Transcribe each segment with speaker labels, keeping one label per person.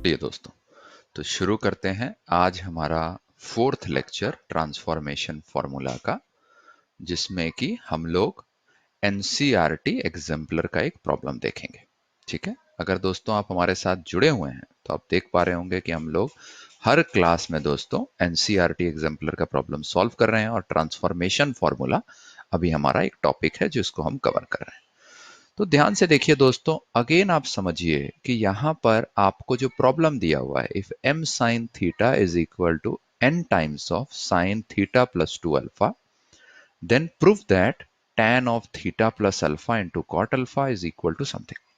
Speaker 1: चलिए दोस्तों, तो शुरू करते हैं आज हमारा फोर्थ लेक्चर ट्रांसफॉर्मेशन फॉर्मूला का, जिसमें कि हम लोग एनसीईआरटी एग्जाम्पलर का एक प्रॉब्लम देखेंगे। ठीक है, अगर दोस्तों आप हमारे साथ जुड़े हुए हैं तो आप देख पा रहे होंगे कि हम लोग हर क्लास में दोस्तों एनसीईआरटी एग्जाम्पलर का प्रॉब्लम सॉल्व कर रहे हैं और ट्रांसफॉर्मेशन फॉर्मूला अभी हमारा एक टॉपिक है जिसको हम कवर कर रहे हैं। तो ध्यान से देखिए दोस्तों, अगेन आप समझिए कि यहां पर आपको जो प्रॉब्लम दिया हुआ है, if m sin theta is equal to n times of sin theta plus 2 alpha, then prove that tan of theta plus alpha into cot alpha is equal to something.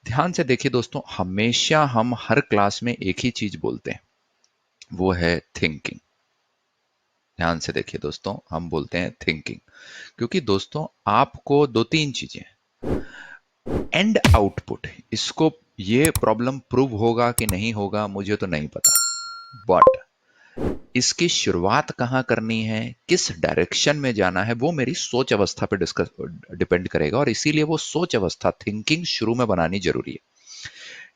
Speaker 1: ध्यान से देखिए दोस्तों, हमेशा हम हर क्लास में एक ही चीज बोलते हैं, वो है थिंकिंग। ध्यान से देखिए दोस्तों, हम बोलते हैं थिंकिंग, क्योंकि दोस्तों आपको दो तीन चीजें, एंड आउटपुट, इसको ये प्रॉब्लम प्रूव होगा कि नहीं होगा मुझे तो नहीं पता, बट इसकी शुरुआत कहां करनी है, किस डायरेक्शन में जाना है, वो मेरी सोच अवस्था पे डिस्कस डिपेंड करेगा। और इसीलिए वो सोच अवस्था, थिंकिंग शुरू में बनानी जरूरी है,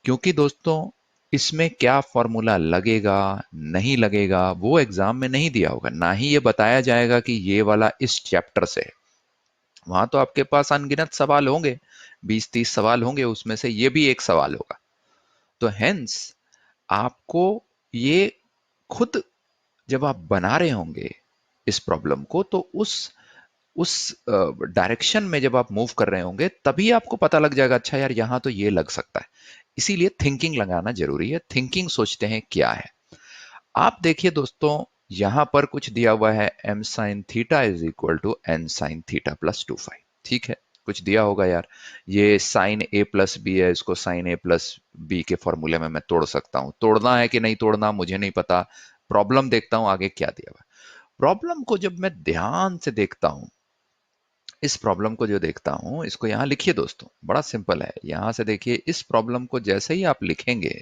Speaker 1: क्योंकि दोस्तों इसमें क्या फॉर्मूला लगेगा नहीं लगेगा वो एग्जाम में नहीं दिया होगा, ना ही ये बताया जाएगा कि ये वाला इस चैप्टर से है। वहां तो आपके पास अनगिनत सवाल होंगे, 20-30 सवाल होंगे, उसमें से ये भी एक सवाल होगा। तो हेंस आपको ये खुद जब आप बना रहे होंगे इस प्रॉब्लम को, तो उस डायरेक्शन में जब आप मूव कर रहे होंगे तभी आपको पता लग जाएगा, अच्छा यार यहां तो ये लग सकता है। इसीलिए थिंकिंग लगाना जरूरी है। थिंकिंग सोचते हैं क्या है। आप देखिए दोस्तों, यहां पर कुछ दिया हुआ है, m sin theta is equal to n sin theta plus 2 phi. ठीक है, कुछ दिया होगा यार, ये साइन ए प्लस बी है, इसको साइन ए प्लस बी के फॉर्मूले में मैं तोड़ सकता हूं। तोड़ना है कि नहीं तोड़ना मुझे नहीं पता, प्रॉब्लम देखता हूं आगे क्या दिया हुआ है। प्रॉब्लम को जब मैं ध्यान से देखता हूं, इस प्रॉब्लम को जो देखता हूं, इसको यहां लिखिए दोस्तों, बड़ा सिंपल है। यहां से देखिए, इस प्रॉब्लम को जैसे ही आप लिखेंगे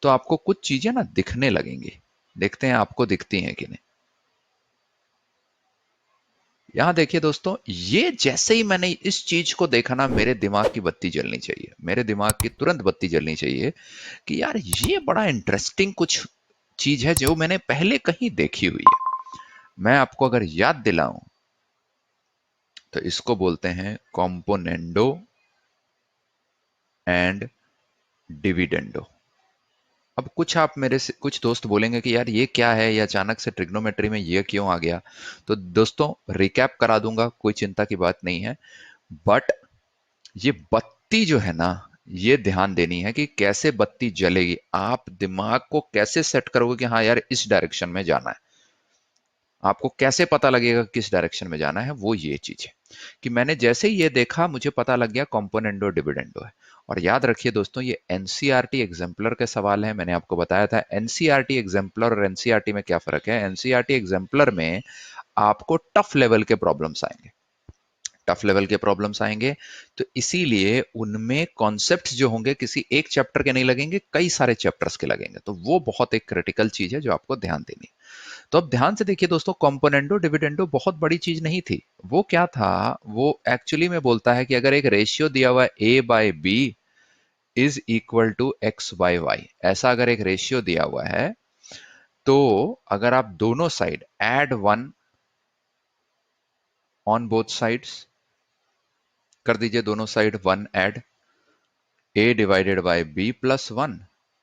Speaker 1: तो आपको कुछ चीजें ना दिखने लगेंगी। देखते हैं आपको दिखती हैं कि नहीं। यहां देखिए दोस्तों, ये जैसे ही मैंने इस चीज को देखा ना, मेरे दिमाग की बत्ती जलनी चाहिए, मेरे दिमाग की तुरंत बत्ती जलनी चाहिए कि यार ये बड़ा इंटरेस्टिंग कुछ चीज है जो मैंने पहले कहीं देखी हुई है। मैं आपको अगर याद दिलाऊं तो इसको बोलते हैं कॉम्पोनेंडो एंड डिविडेंडो। अब कुछ आप मेरे से कुछ दोस्त बोलेंगे कि यार ये क्या है, ये अचानक से ट्रिग्नोमेट्री में ये क्यों आ गया। तो दोस्तों रिकैप करा दूंगा, कोई चिंता की बात नहीं है। बट ये बत्ती जो है ना, ये ध्यान देनी है कि कैसे बत्ती जलेगी, आप दिमाग को कैसे सेट करोगे कि हाँ यार इस डायरेक्शन में जाना है। आपको कैसे पता लगेगा किस डायरेक्शन में जाना है, वो ये चीज है कि मैंने जैसे ही ये देखा मुझे पता लग गया कॉम्पोनेंडो डिविडेंडो है। और याद रखिए दोस्तों, ये एनसीईआरटी एग्जाम्पलर के सवाल है। मैंने आपको बताया था एनसीईआरटी एग्जाम्पलर और एनसीईआरटी में क्या फर्क है। एनसीईआरटी एग्जाम्पलर में आपको टफ लेवल के प्रॉब्लम्स आएंगे, टफ लेवल के प्रॉब्लम्स आएंगे, तो इसीलिए उनमें कॉन्सेप्ट्स जो होंगे किसी एक चैप्टर के नहीं लगेंगे, कई सारे चैप्टर्स के लगेंगे। तो वो बहुत एक क्रिटिकल चीज है जो आपको ध्यान देनी है। तो अब ध्यान से देखिए दोस्तों, कॉम्पोनेंडो डिविडेंडो बहुत बड़ी चीज नहीं थी। वो क्या था, वो एक्चुअली में बोलता है कि अगर एक रेशियो दिया हुआ है a by b is equal to x by y, ऐसा अगर एक रेशियो दिया हुआ है, तो अगर आप दोनों side add one on both sides कर दीजिए, दोनों side one add, a divided by b plus one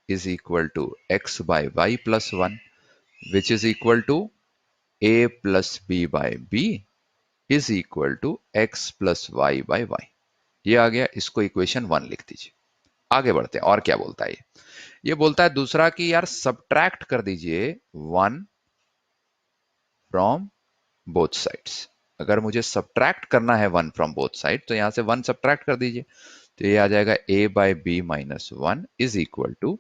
Speaker 1: is equal to x by y plus one, which is equal to a plus b by b is equal to x plus y by y। ये आ गया, इसको equation one लिख दीजिए। आगे बढ़ते हैं, और क्या बोलता है ये बोलता है दूसरा कि यार सब्ट्रैक्ट कर दीजिए वन फ्रॉम बोथ साइड्स। अगर मुझे सब्ट्रैक्ट करना है वन फ्रॉम बोथ साइड, तो यहां से वन सब्ट्रैक्ट कर दीजिए, तो ये आ जाएगा a by b minus one is equal to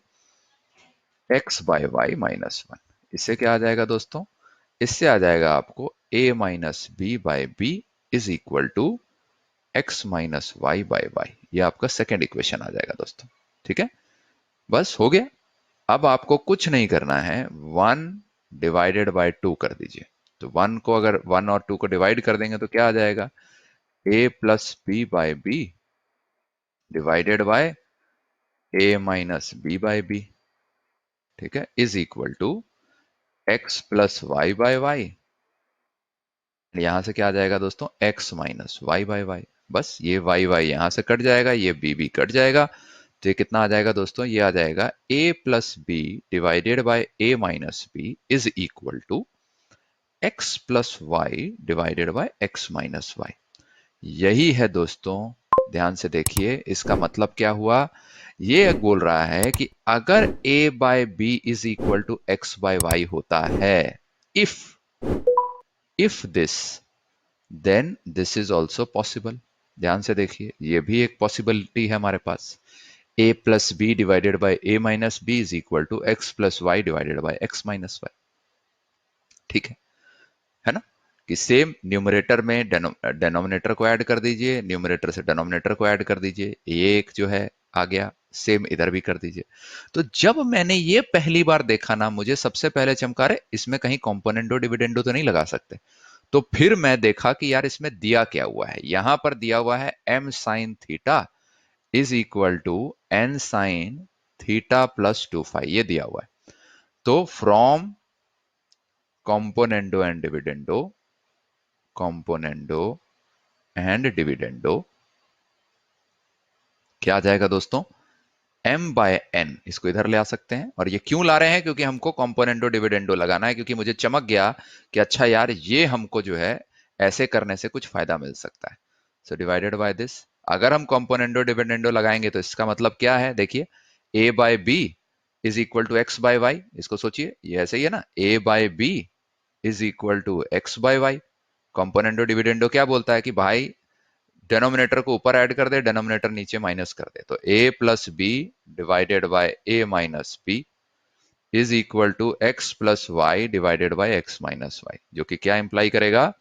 Speaker 1: x by y minus one. इससे क्या आ जाएगा दोस्तों, इससे आ जाएगा आपको a minus B by b is equal to x minus y by y. ये आपका सेकेंड इक्वेशन आ जाएगा दोस्तों। ठीक है, बस हो गया। अब आपको कुछ नहीं करना है, वन डिवाइडेड बाय टू कर दीजिए। तो वन को अगर वन और टू को डिवाइड कर देंगे तो क्या आ जाएगा, a plus B by b divided by a minus B by b, ठीक है, is equal to x plus y by y. यहां से क्या आ जाएगा दोस्तों, x minus y by y. बस ये वाई वाई यहां से कट जाएगा, ये बी बी कट जाएगा, तो ये कितना आ जाएगा दोस्तों, ये आ जाएगा a plus B divided by a minus B is equal to x plus y divided by x minus y. यही है दोस्तों, ध्यान से देखिए, इसका मतलब क्या हुआ, ये बोल रहा है कि अगर a by b is equal to x by y होता है, if if this then this is also possible. ध्यान से देखिए, ये भी एक पॉसिबिलिटी है हमारे पास। a plus B divided by a minus B is equal to x plus y divided by x minus y, ठीक है ना, कि सेम न्यूमरेटर में डेनोमिनेटर को ऐड कर दीजिए, न्यूमरेटर से डेनोमिनेटर को ऐड कर दीजिए, ये एक जो है आ गया, सेम इधर भी कर दीजिए। तो जब मैंने ये पहली बार देखा ना, मुझे सबसे पहले चमका रहे इसमें कहीं कॉम्पोनेंटो डिविडेंडो तो नहीं लगा सकते। तो फिर मैं देखा कि यार इसमें दिया क्या हुआ है, यहां पर दिया हुआ है m sine theta is equal to n sine theta plus 2 phi, ये दिया हुआ है। तो from componendo and dividendo, componendo and dividendo क्या आ जाएगा दोस्तों, m बाय एन, इसको इधर ले आ सकते हैं। और ये क्यों ला रहे हैं, क्योंकि हमको कॉम्पोनेंडो डिविडेंडो लगाना है, क्योंकि मुझे चमक गया कि अच्छा यार ये हमको जो है ऐसे करने से कुछ फायदा मिल सकता है। सो डिवाइडेड बाय दिस, अगर हम कॉम्पोनेंडो डिविडेंडो लगाएंगे तो इसका मतलब क्या है, देखिए a by b is equal to x by y, इसको सोचिए, ये ऐसे ही है ना, a by b is equal to x by y. Componendo dividendo क्या बोलता है कि भाई डेनोमिनेटर को ऊपर ऐड कर दे, डेनोमिनेटर नीचे माइनस कर दे, तो a plus B divided by a minus B is equal to x plus y divided by x minus y, जो कि क्या इंप्लाई करेगा,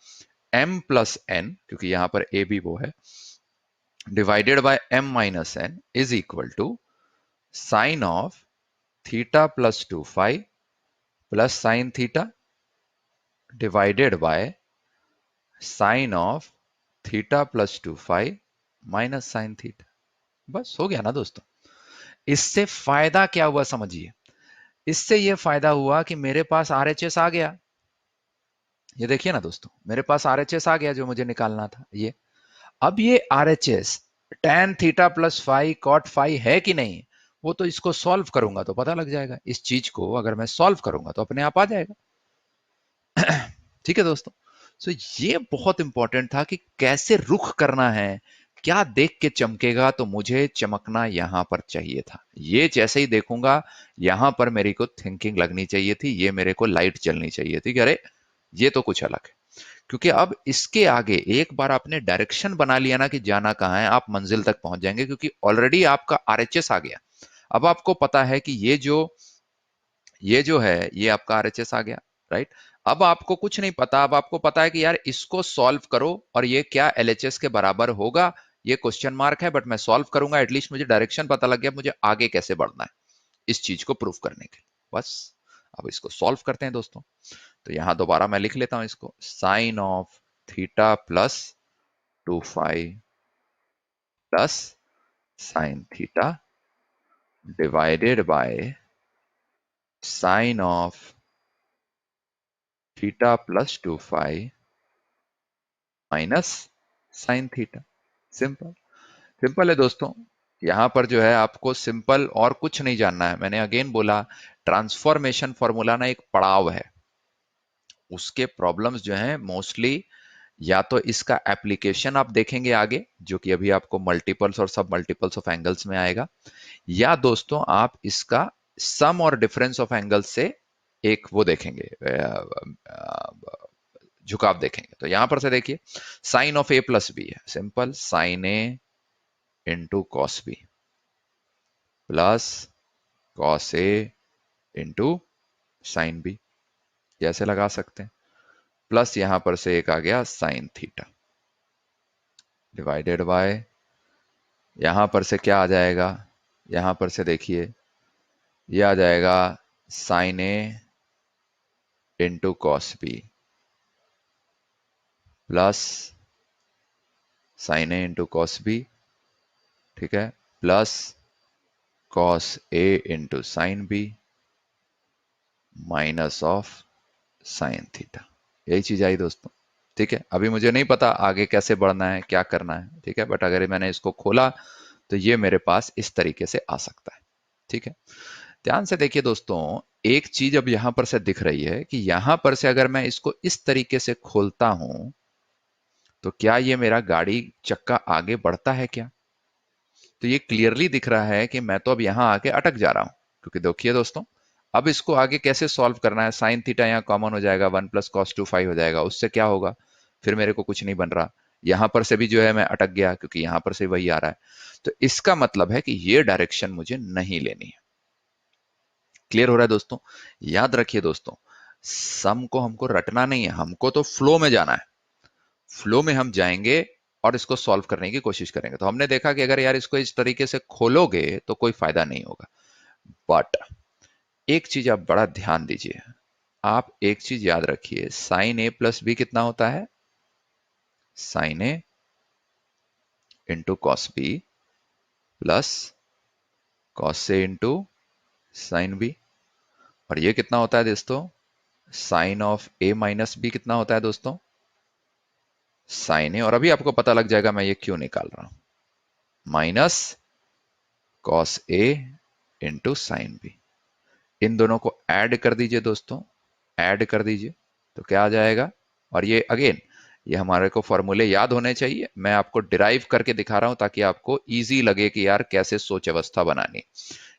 Speaker 1: m प्लस n, क्योंकि यहां पर a भी वो है, divided by m minus n is equal to sine of theta plus 2 phi plus sine theta divided by sine of theta plus 2 phi minus sine theta. बस हो गया ना दोस्तों। इससे फायदा क्या हुआ समझिए, इससे यह फायदा हुआ कि मेरे पास आरएचएस आ गया। ये देखिए ना दोस्तों, मेरे पास आरएचएस आ गया जो मुझे निकालना था। ये अब ये RHS tan theta plus phi cot phi है कि नहीं, वो तो इसको सॉल्व करूंगा तो पता लग जाएगा। इस चीज को अगर मैं सॉल्व करूंगा तो अपने आप आ जाएगा। ठीक है दोस्तों, सो ये बहुत इंपॉर्टेंट था कि कैसे रुख करना है, क्या देख के चमकेगा, तो मुझे चमकना यहां पर चाहिए था। ये जैसे ही देखूंगा यहां पर मेरी को थिंकिंग लगनी चाहिए थी, ये मेरे को लाइट जलनी चाहिए थी कि अरे ये तो कुछ अलग है। क्योंकि अब इसके आगे एक बार आपने डायरेक्शन बना लिया ना कि जाना कहाँ है, आप मंजिल तक पहुंच जाएंगे, क्योंकि ऑलरेडी आपका आरएचएस आ गया। अब आपको पता है कि ये जो है ये आपका आरएचएस आ गया, राइट। अब आपको कुछ नहीं पता, अब आपको पता है कि यार इसको सॉल्व करो और ये क्या एलएचएस के बराबर होगा, ये क्वेश्चन मार्क है, बट मैं सॉल्व करूंगा, एटलीस्ट मुझे डायरेक्शन पता लग गया, मुझे आगे कैसे बढ़ना है इस चीज को प्रूव करने के लिए। बस अब इसको सॉल्व करते हैं दोस्तों। तो यहां दोबारा मैं लिख लेता हूं इसको, sine of theta plus 2 phi plus sine theta divided by sine of theta plus 2 phi minus sine theta. Simple, simple है दोस्तों। यहां पर जो है आपको सिंपल और कुछ नहीं जानना है। मैंने अगेन बोला, ट्रांसफॉर्मेशन फॉर्मूला ना एक पड़ाव है, उसके प्रॉब्लम्स जो हैं मोस्टली या तो इसका एप्लीकेशन आप देखेंगे आगे, जो कि अभी आपको मल्टीपल्स और सब मल्टीपल्स ऑफ एंगल्स में आएगा, या दोस्तों आप इसका सम और डिफरेंस ऑफ एंगल्स से एक वो देखेंगे, झुकाव देखेंगे। तो यहां पर से देखिए, sine of A plus b है, simple sine a into cos b plus cos A into sine b, जैसे लगा सकते हैं। प्लस यहां पर से एक आ गया साइन थीटा डिवाइडेड बाय, यहां पर से क्या आ जाएगा, यहां पर से देखिए ये आ जाएगा sine a into cos b plus sine a into cos b, ठीक है, plus cos A into sine b minus of sine theta. यही चीज आई दोस्तों, ठीक है। अभी मुझे नहीं पता आगे कैसे बढ़ना है, क्या करना है, ठीक है, बट अगर मैंने इसको खोला तो ये मेरे पास इस तरीके से आ सकता है, ठीक है। ध्यान से देखिए दोस्तों, एक चीज अब यहां पर से दिख रही है कि यहां पर से अगर मैं इसको इस तरीके से खोलता हूं तो क्या ये मेरा गाड़ी चक्का आगे बढ़ता है क्या? तो ये क्लियरली दिख रहा है कि मैं तो अब यहां आके अटक जा रहा हूं, क्योंकि देखिए दोस्तों, अब इसको आगे कैसे सॉल्व करना है, साइन थीटा यहाँ कॉमन हो जाएगा, 1 + cos 2 फाई हो जाएगा, उससे क्या होगा, फिर मेरे को कुछ नहीं बन रहा। यहां पर से भी जो है मैं अटक गया, क्योंकि यहां पर से वही आ रहा है। तो इसका मतलब है कि ये डायरेक्शन मुझे नहीं लेनी है। क्लियर हो रहा है दोस्तों? याद रखिए दोस्तों, सम को हमको रटना नहीं है, हमको तो फ्लो में जाना है। फ्लो में हम जाएंगे और इसको सॉल्व करने की कोशिश करेंगे। तो हमने देखा कि अगर यार इसको इस तरीके से खोलोगे तो कोई फायदा नहीं होगा। बट एक चीज आप बड़ा ध्यान दीजिए, आप एक चीज याद रखिए, साइन ए प्लस बी कितना होता है? Sine a into cos b plus cos A into sine b. और ये कितना होता है दोस्तों? Sine of A minus b कितना होता है दोस्तों? साइन ए, और अभी आपको पता लग जाएगा मैं ये क्यों निकाल रहा हूं, minus cos A into sine B. इन दोनों को ऐड कर दीजिए दोस्तों, ऐड कर दीजिए तो क्या आ जाएगा? और ये अगेन, ये हमारे को फॉर्मूले याद होने चाहिए, मैं आपको डिराइव करके दिखा रहा हूं ताकि आपको इजी लगे कि यार कैसे सोच अवस्था बनानी।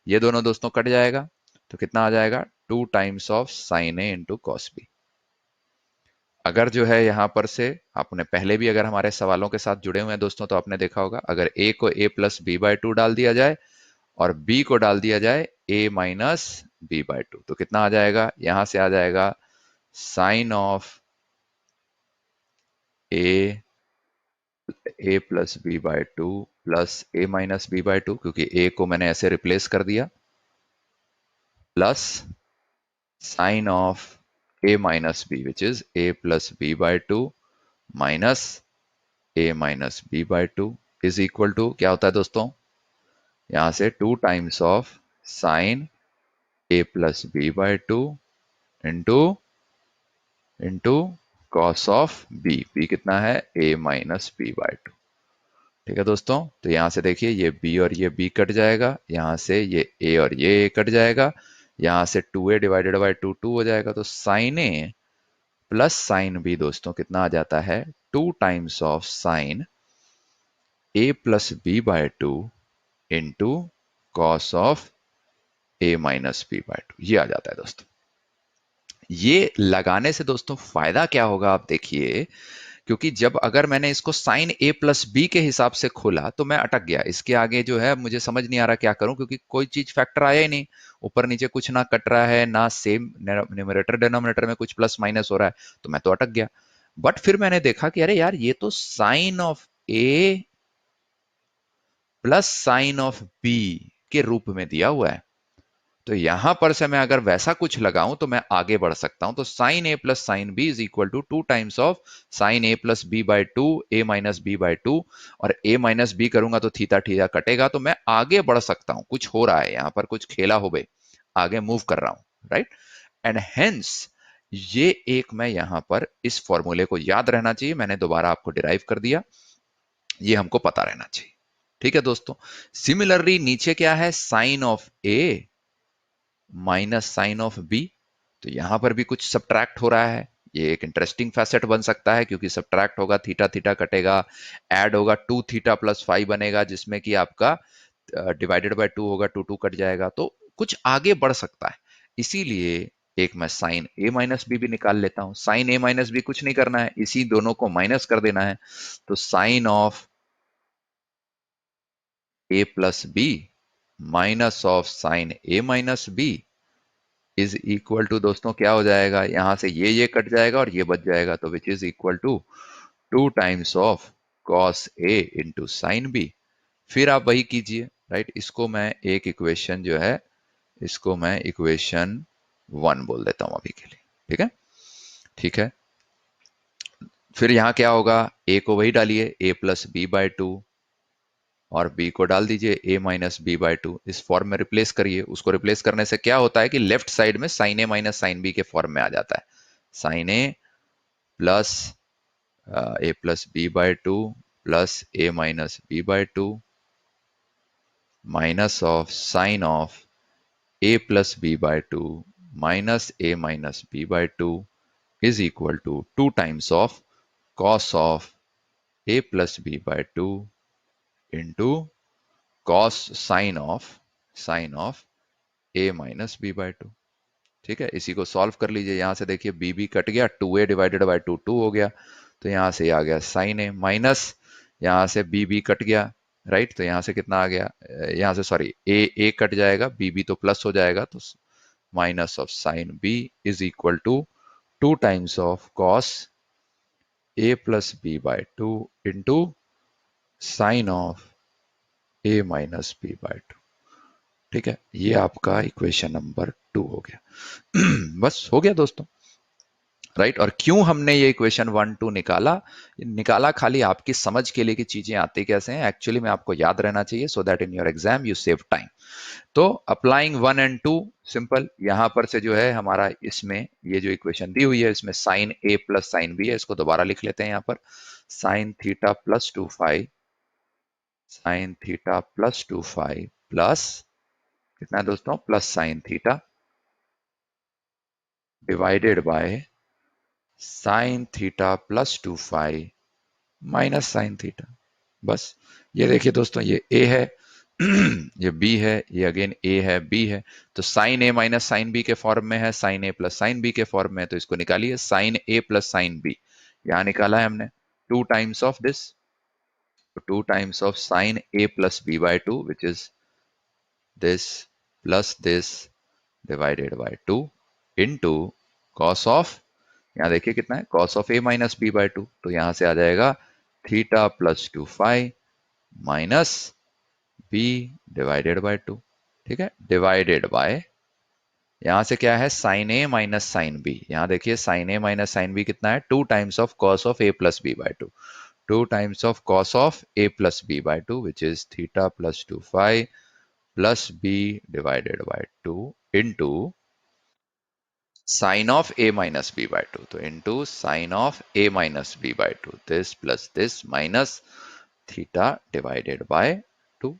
Speaker 1: ये दोनों दोस्तों कट जाएगा तो कितना आ जाएगा? 2 times of sine a into cos b. अगर जो है यहां पर से आपने पहले भी अगर हमारे सवालों के साथ जुड़े हुए हैं दोस्तों, तो आपने देखा होगा, अगर a को a+b/2 डाल दिया जाए और b को डाल दिया जाए a-b/2 तो कितना आ जाएगा? यहां से आ जाएगा sine of a+b/2 plus a-b/2, क्योंकि a को मैंने ऐसे रिप्लेस कर दिया, plus sine of a-b which is a+b/2 minus a-b/2 is equal to क्या होता है दोस्तों? यहां से 2 times of sine a+b/2 into into cos of b कितना है? a-b/2। ठीक है दोस्तों, तो यहां से देखिए ये b और ये b कट जाएगा, यहां से ये a और ये a कट जाएगा, यहां से 2a डिवाइडेड बाई 2 2 हो जाएगा, तो sine a plus sine b दोस्तों कितना आ जाता है? 2 times of sine a+b/2 into cos of a-b/2, ये आ जाता है दोस्तों। ये लगाने से दोस्तों फायदा क्या होगा आप देखिए, क्योंकि जब अगर मैंने इसको साइन ए प्लस बी के हिसाब से खोला तो मैं अटक गया, इसके आगे जो है मुझे समझ नहीं आ रहा क्या करूं, क्योंकि कोई चीज फैक्टर आया ही नहीं, ऊपर नीचे कुछ ना कट रहा है, ना सेम न्यूमरेटर डिनोमिनेटर में कुछ प्लस माइनस हो रहा है, तो मैं तो अटक गया। बट फिर मैंने देखा कि अरे यार ये तो sine of A plus sine of B के रूप में दिया हुआ है, तो यहां पर से मैं अगर वैसा कुछ लगाऊं तो मैं आगे बढ़ सकता हूं। तो sine A plus sine B is equal to 2 times of sine a+b/2 a-b/2, और a माइनस बी करूंगा तो थीटा थीटा कटेगा, तो मैं आगे बढ़ सकता हूं, कुछ हो रहा है यहां पर, कुछ खेला हो बे, आगे मूव कर रहा हूं, राइट। एंड हेंस ये एक मैं यहां पर इस फॉर्मूले को याद रहना चाहिए, मैंने दोबारा आपको डिराइव कर दिया, ये हमको पता रहना चाहिए। ठीक है दोस्तों, सिमिलरली नीचे क्या है? Sine of A minus sine of B, तो यहां पर भी कुछ सब्ट्रैक्ट हो रहा है, ये एक इंटरेस्टिंग फैसेट बन सकता है, क्योंकि सब्ट्रैक्ट होगा थीटा थीटा कटेगा, ऐड होगा 2θ+5 बनेगा, जिसमें कि आपका डिवाइडेड बाय 2 होगा, 2 2 कट जाएगा, तो कुछ आगे बढ़ सकता है। इसीलिए एक मैं साइन ए माइनस बी भी निकाल लेता हूं, साइन ए माइनस बी कुछ नहीं करना है, इसी दोनों को माइनस कर देना है, तो sine of A plus B minus of sine A minus B is equal to दोस्तों क्या हो जाएगा? यहां से ये कट जाएगा और ये बच जाएगा, तो which is equal to 2 times of cos A into sine B. फिर आप वही कीजिए, राइट, इसको मैं एक इक्वेशन जो है, इसको मैं इक्वेशन 1 बोल देता हूं अभी के लिए, ठीक है, ठीक है। फिर यहां क्या होगा, ए को वही डालिए, A plus B by two, और b को डाल दीजिए a minus B by two. इस फॉर्म में रिप्लेस करिए। उसको रिप्लेस करने से क्या होता है कि लेफ्ट साइड में sine A minus sine B के फॉर्म में आ जाता है। Sine A plus A plus B by two plus A minus B by two minus of sine of a plus B by two minus A minus B by two is equal to 2 times of cos of a plus B by two into cos sine of a minus B by two. ठीक है, इसी को solve कर लीजिए। यहां से देखिए B B cut गया, 2a डिवाइडेड बाय टू 2 हो गया, तो यहां से आ गया साइन ए माइनस, यहां से बी बी कट गया, राइट, तो यहां से कितना आ गया, यहां से सॉरी ए कट जाएगा, बी बी तो प्लस हो जाएगा, तो minus of sine B is equal to 2 times of cos A plus B by two into sine of A minus B by two. ठीक है, ये आपका इक्वेशन नंबर 2 हो गया। बस हो गया दोस्तों, राइट। और क्यों हमने ये इक्वेशन 1 2 निकाला खाली आपकी समझ के लिए कि चीजें आती कैसे हैं, एक्चुअली में आपको याद रहना चाहिए, so that in your exam you save time. तो अप्लाइंग 1 and 2 सिंपल, यहां पर से जो है हमारा इसमें ये जो इक्वेशन दी हुई है इसमें sine A plus sine B है, इसको दोबारा लिख लेते हैं। यहां पर sine theta plus 2 phi, sine theta plus 2 phi plus कितना है दोस्तों, plus sine theta divided by sine theta plus 2 phi minus sine theta. बस ये देखिए दोस्तों, ये ए है, ये बी है, ये अगेन ए है, बी है, तो sine A minus sine B के फॉर्म में है, sine A plus sine B के फॉर्म में है, तो इसको निकालिए, sine A plus sine B यहां निकाला है हमने, 2 times of this, 2 times of sine A plus B by two which is this plus this divided by 2 into cos of, यहां देखिए कितना है, cos of A minus B by two, तो यहां से आ जाएगा theta plus 2 phi minus B divided by two. ठीक है, डिवाइडेड बाय, यहां से क्या है, sine A minus sine B, यहां देखिए sine A minus sine B कितना है, 2 times of cos of A plus B by two, 2 times of cos of A plus B by two which is theta plus 2 phi plus B divided by two into sine of A minus B by two, तो into sine of A minus B by two, this plus this minus theta divided by two.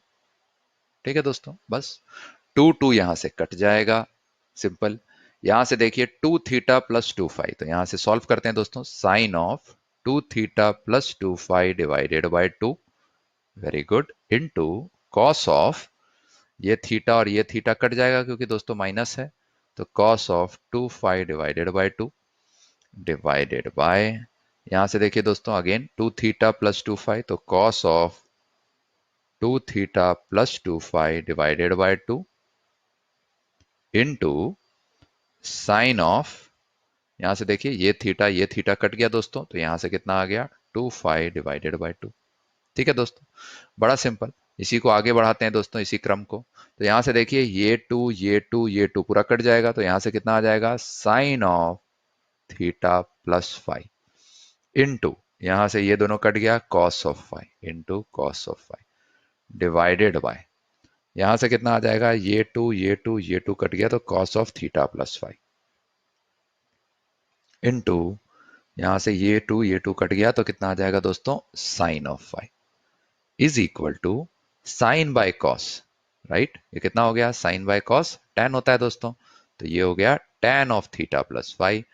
Speaker 1: ठीक है दोस्तों, बस 2 यहां से cut जाएगा, simple. यहां से देखिए 2 थीटा प्लस 2 फाई, तो यहां से सॉल्व करते हैं दोस्तों, sine of 2 theta plus 2 phi divided by two, very good, into cos of, ये थीटा और ये थीटा कट जाएगा क्योंकि दोस्तों माइनस है, तो cos of 2 phi divided by two divided by, यहां से देखिए दोस्तों अगेन 2 थीटा प्लस 2 फाई, तो cos of 2 theta plus 2 phi divided by two into sine of, यहां से देखिए ये थीटा कट गया दोस्तों, तो यहां से कितना आ गया, 2 फाई डिवाइडेड बाय टू। ठीक है दोस्तों, बड़ा सिंपल। इसी को आगे बढ़ाते हैं दोस्तों, इसी क्रम को, तो यहां से देखिए ये टू पूरा कट जाएगा, तो यहां से कितना आ जाएगा, sine of theta plus phi into, यहां से ये दोनों कट गया, cos of phi into cos of phi divided by, यहां से कितना आ जाएगा, ये टू कट गया, तो cos of theta plus phi into, यहां से ये टू कट गया, तो कितना आ जाएगा दोस्तों, sine of phi is equal to sine by cos, right, ये कितना हो गया, साइन बाय कॉस tan होता है दोस्तों, तो ये हो गया tan of theta plus phi,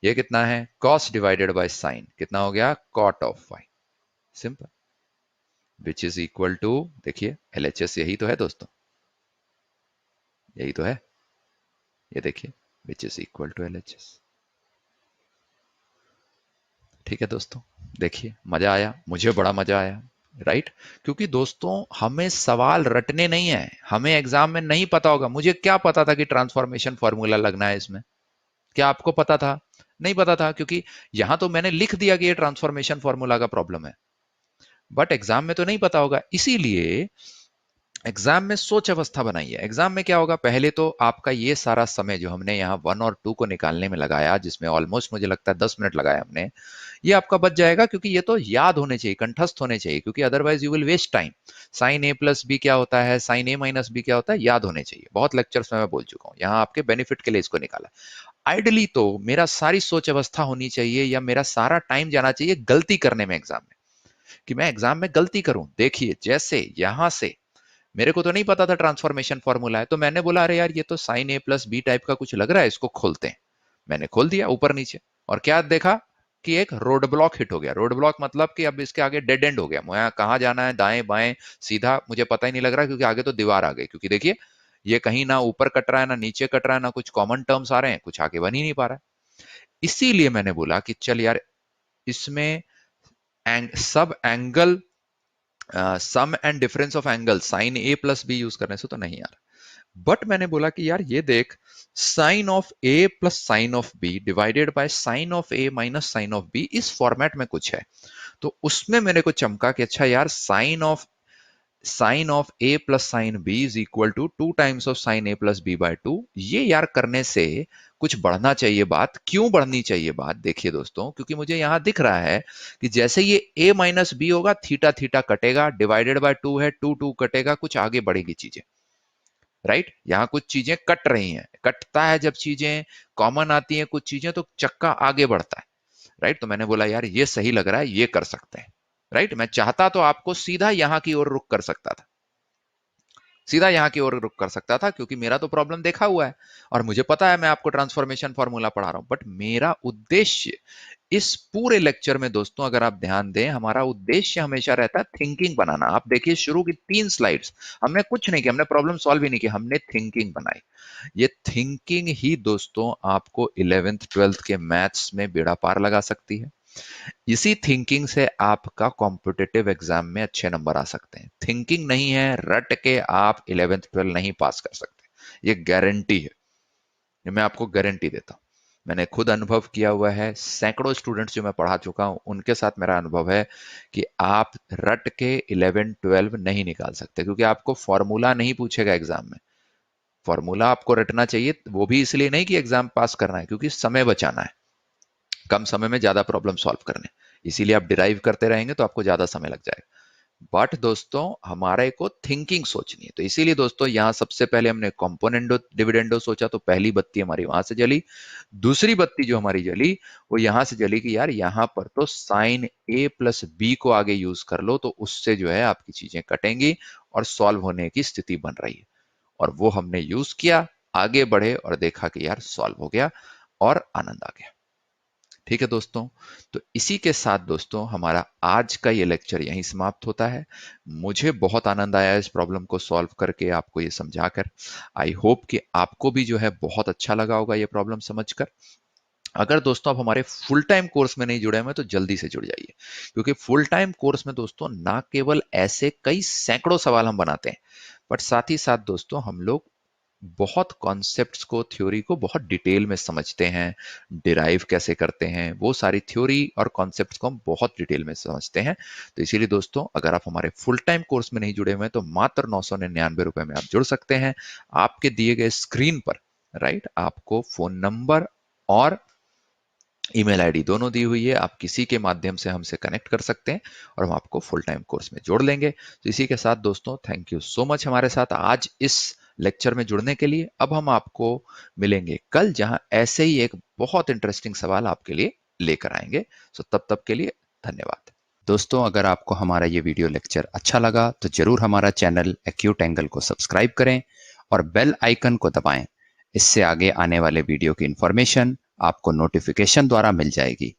Speaker 1: ये कितना है, कॉस डिवाइडेड बाय साइन, कितना हो गया, cot of phi, simple, which is equal to, देखिए LHS यही तो है दोस्तों, यही तो है, ये देखिए which is equal to LHS। ठीक है दोस्तों, देखिए मजा आया, मुझे बड़ा मजा आया, राइट, क्योंकि दोस्तों हमें सवाल रटने नहीं है, हमें एग्जाम में नहीं पता होगा। मुझे क्या पता था कि ट्रांसफॉर्मेशन फॉर्मूला लगना है इसमें, क्या आपको पता था, नहीं पता था, क्योंकि यहां तो मैंने लिख दिया कि ये ट्रांसफॉर्मेशन फॉर्मूला का प्रॉब्लम है, बट एग्जाम में तो नहीं पता होगा, इसीलिए एग्जाम में सोच अवस्था बनाइए। एग्जाम में क्या होगा, पहले तो आपका ये सारा समय जो हमने यहाँ 1 और 2 को निकालने में लगाया, जिसमें ऑलमोस्ट मुझे लगता है 10 मिनट लगाया हमने, ये आपका बच जाएगा, क्योंकि ये तो याद होने चाहिए, कंठस्थ होने चाहिए, क्योंकि otherwise you will waste time. Sine A plus B क्या होता है, साइन ए माइनस बी क्या होता है, याद होने चाहिए। बहुत लेक्चर्स में मैं बोल चुका हूँ, यहाँ आपके बेनिफिट के लिए इसको निकाला। आइडली तो मेरा सारी सोच अवस्था होनी चाहिए, या मेरा सारा टाइम जाना चाहिए गलती करने में एग्जाम में, कि मैं एग्जाम में गलती करूं। देखिए जैसे यहां से मेरे को तो नहीं पता था ट्रांसफॉर्मेशन फॉर्मूला है, तो मैंने बोला अरे यार ये तो sine A plus B type का कुछ लग रहा है, इसको खोलते हैं। मैंने खोल दिया ऊपर नीचे, और क्या देखा कि एक रोड ब्लॉक हिट हो गया। रोड ब्लॉक मतलब कि अब इसके आगे डेड एंड हो गया, मुझे कहाँ जाना है, दाएं बाएं सीधा, मुझे पता ही नहीं लग रहा, क्योंकि आगे तो दीवार आ गई। क्योंकि देखिए ये कहीं ना ऊपर कट रहा है ना नीचे कट रहा है, ना कुछ कॉमन टर्म्स आ रहे हैं, कुछ आगे बन ही नहीं पा रहा है। इसीलिए मैंने बोला कि चल यार इसमें सब angle, sum and difference of angle sine A plus B use करने से तो नहीं आ रहा। बट मैंने बोला कि यार ये देख, sine of A plus sine of B divided by sine of A minus sine of B, इस फॉर्मेट में कुछ है। तो उसमें मेरे को चमका कि अच्छा यार sine of A plus sine B is equal to 2 times of sine A plus B by 2। ये यार करने से कुछ बढ़ना चाहिए बात। क्यों बढ़नी चाहिए बात, देखिए दोस्तों, क्योंकि मुझे यहां दिख रहा है कि जैसे ये ए माइनस बी होगा, थीटा थीटा कटेगा, डिवाइडेड बाय 2 है, 2 2 कटेगा, कुछ आगे बढ़ेगी चीजें। राइट, यहां कुछ चीजें कट रही हैं, कटता है जब चीजें कॉमन आती हैं कुछ चीजें, तो चक्का आगे बढ़ता है। राइट, तो मैंने बोला यार ये सही लग रहा है, ये कर सकते हैं। राइट, मैं चाहता तो आपको सीधा यहां की ओर रुक कर सकता था, सीधा यहां की ओर रुक कर सकता था, क्योंकि मेरा तो प्रॉब्लम देखा हुआ है और मुझे पता है मैं आपको ट्रांसफॉर्मेशन फॉर्मूला पढ़ा रहा हूं। बट मेरा उद्देश्य इस पूरे लेक्चर में दोस्तों, अगर आप ध्यान दें, हमारा उद्देश्य हमेशा रहता है थिंकिंग बनाना। आप देखिए शुरू की 3 स्लाइड्स हमने कुछ नहीं किया, हमने प्रॉब्लम सॉल्व ही नहीं किया, हमने थिंकिंग बनाई। ये थिंकिंग ही दोस्तों आपको 11th 12th के मैथ्स में बेड़ा पार लगा सकती है। इसी थिंकिंग से आपका कॉम्पिटिटिव एग्जाम में अच्छे नंबर आ सकते हैं। थिंकिंग नहीं है, रट के आप 11th 12 नहीं पास कर सकते, ये गारंटी है, ये मैं आपको गारंटी देता हूं। मैंने खुद अनुभव किया हुआ है, सैकड़ों स्टूडेंट्स जो मैं पढ़ा चुका हूं, उनके साथ मेरा अनुभव है कि आप रट के 11 12 नहीं निकाल सकते, क्योंकि आपको फॉर्मूला नहीं पूछेगा एग्जाम में। फॉर्मूला आपको रटना चाहिए, वो भी इसलिए नहीं कि एग्जाम पास करना है, क्योंकि समय बचाना है, कम समय में ज्यादा प्रॉब्लम सॉल्व करने, इसीलिए आप डिराइव करते रहेंगे तो आपको ज्यादा समय लग जाएगा। बट दोस्तों हमारे को थिंकिंग सोचनी है, तो इसीलिए दोस्तों यहां सबसे पहले हमने कंपोनेंडो डिविडेंडो सोचा, तो पहली बत्ती हमारी वहां से जली। दूसरी बत्ती जो हमारी जली वो यहां से जली कि यार यहां पर तो साइन ए प्लस बी को आगे यूज कर लो, तो उससे जो है आपकी चीजें कटेंगी और सॉल्व होने की स्थिति बन रही है। और वो हमने यूज किया, आगे बढ़े और देखा कि यार सॉल्व हो गया और आनंद आ गया। ठीक है दोस्तों, तो इसी के साथ दोस्तों हमारा आज का ये लेक्चर यहीं समाप्त होता है। मुझे बहुत आनंद आया इस प्रॉब्लम को सॉल्व करके, आपको ये समझाकर। आई होप कि आपको भी जो है बहुत अच्छा लगा होगा ये प्रॉब्लम समझकर। अगर दोस्तों आप हमारे फुल टाइम कोर्स में नहीं जुड़े हुए तो जल्दी से जुड़ जाइए, क्योंकि फुल टाइम कोर्स में दोस्तों ना केवल ऐसे कई सैकड़ों सवाल हम बनाते हैं, बट साथ ही साथ दोस्तों हम लोग बहुत कॉन्सेप्ट्स को, थ्योरी को बहुत डिटेल में समझते हैं, डिराइव कैसे करते हैं, वो सारी थ्योरी और कॉन्सेप्ट्स को हम बहुत डिटेल में समझते हैं। तो इसीलिए दोस्तों अगर आप हमारे फुल टाइम कोर्स में नहीं जुड़े हुए हैं तो मात्र 999 रुपए में आप जुड़ सकते हैं। आपके दिए गए स्क्रीन पर राइट आपको फोन नंबर और ईमेल आईडी दोनों दी हुई है, आप किसी के माध्यम से हमसे कनेक्ट कर सकते हैं और हम आपको फुल टाइम कोर्स में जोड़ लेंगे। तो इसी के साथ दोस्तों थैंक यू सो मच हमारे साथ आज इस लेक्चर में जुड़ने के लिए। अब हम आपको मिलेंगे कल, जहां ऐसे ही एक बहुत इंटरेस्टिंग सवाल आपके लिए लेकर आएंगे। सो तब तक के लिए धन्यवाद। दोस्तों अगर आपको हमारा ये वीडियो लेक्चर अच्छा लगा तो जरूर हमारा चैनल एक्यूट एंगल को सब्सक्राइब करें और बेल आइकन को दबाएं। इससे आगे आने वाले वीडियो की इंफॉर्मेशन आपको नोटिफिकेशन द्वारा मिल जाएगी।